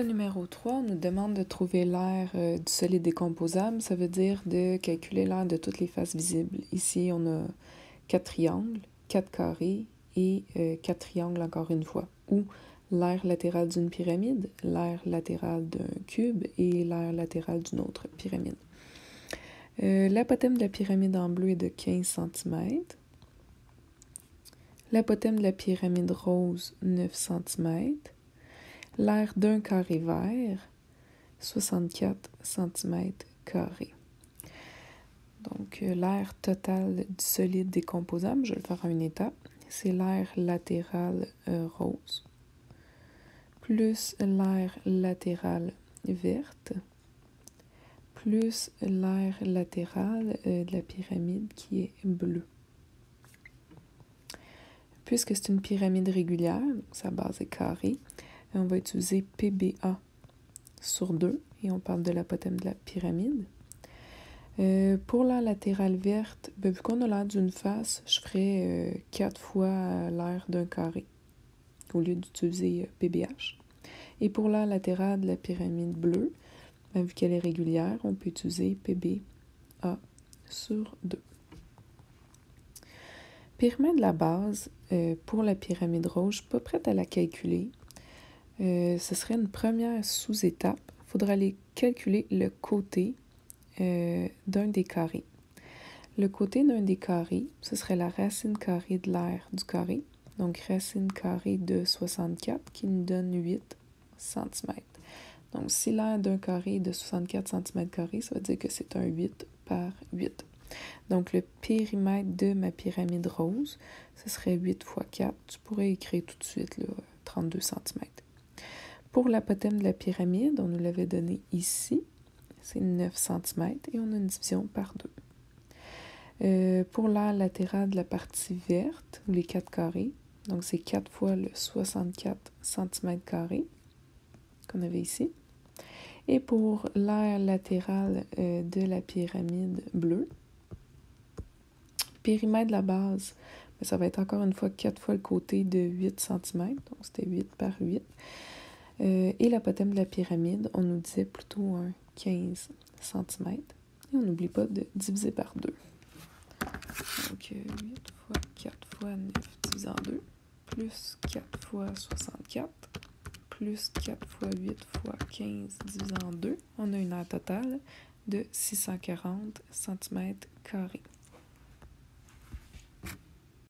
Numéro 3, on nous demande de trouver l'aire du solide décomposable. Ça veut dire de calculer l'aire de toutes les faces visibles. Ici, on a 4 triangles, 4 carrés et 4 triangles encore une fois. Ou l'aire latérale d'une pyramide, l'aire latérale d'un cube et l'aire latérale d'une autre pyramide. L'apothème de la pyramide en bleu est de 15 cm. L'apothème de la pyramide rose, 9 cm. L'aire d'un carré vert, 64 cm². Donc, l'aire totale du solide décomposable, je vais le faire à une étape, c'est l'aire latérale rose, plus l'aire latérale verte, plus l'aire latérale de la pyramide qui est bleue. Puisque c'est une pyramide régulière, sa base est carrée, on va utiliser PBA sur 2 et on parle de l'apothème de la pyramide. Pour la latérale verte, vu qu'on a l'aire d'une face, je ferais 4 fois l'aire d'un carré au lieu d'utiliser PBH. Et pour la latérale de la pyramide bleue, vu qu'elle est régulière, on peut utiliser PBA sur 2. Périmètre de la base, pour la pyramide rose, je ne suis pas prête à la calculer. Ce serait une première sous-étape. Il faudra aller calculer le côté d'un des carrés. Le côté d'un des carrés, ce serait la racine carrée de l'aire du carré. Donc, racine carrée de 64 qui nous donne 8 cm. Donc, si l'aire d'un carré est de 64 cm², ça veut dire que c'est un 8 par 8. Donc, le périmètre de ma pyramide rose, ce serait 8 fois 4. Tu pourrais écrire tout de suite là, 32 cm. Pour l'apothème de la pyramide, on nous l'avait donné ici, c'est 9 cm et on a une division par 2. Pour l'aire latérale de la partie verte, ou les 4 carrés, donc c'est 4 fois le 64 cm² qu'on avait ici. Et pour l'aire latérale de la pyramide bleue, périmètre de la base, ça va être encore une fois 4 fois le côté de 8 cm, donc c'était 8 par 8. Et l'apothème de la pyramide, on nous disait plutôt un 15 cm. Et on n'oublie pas de diviser par 2. Donc 8 fois 4 fois 9 divisé en 2, plus 4 fois 64, plus 4 fois 8 fois 15 divisé en 2. On a une aire totale de 640 cm².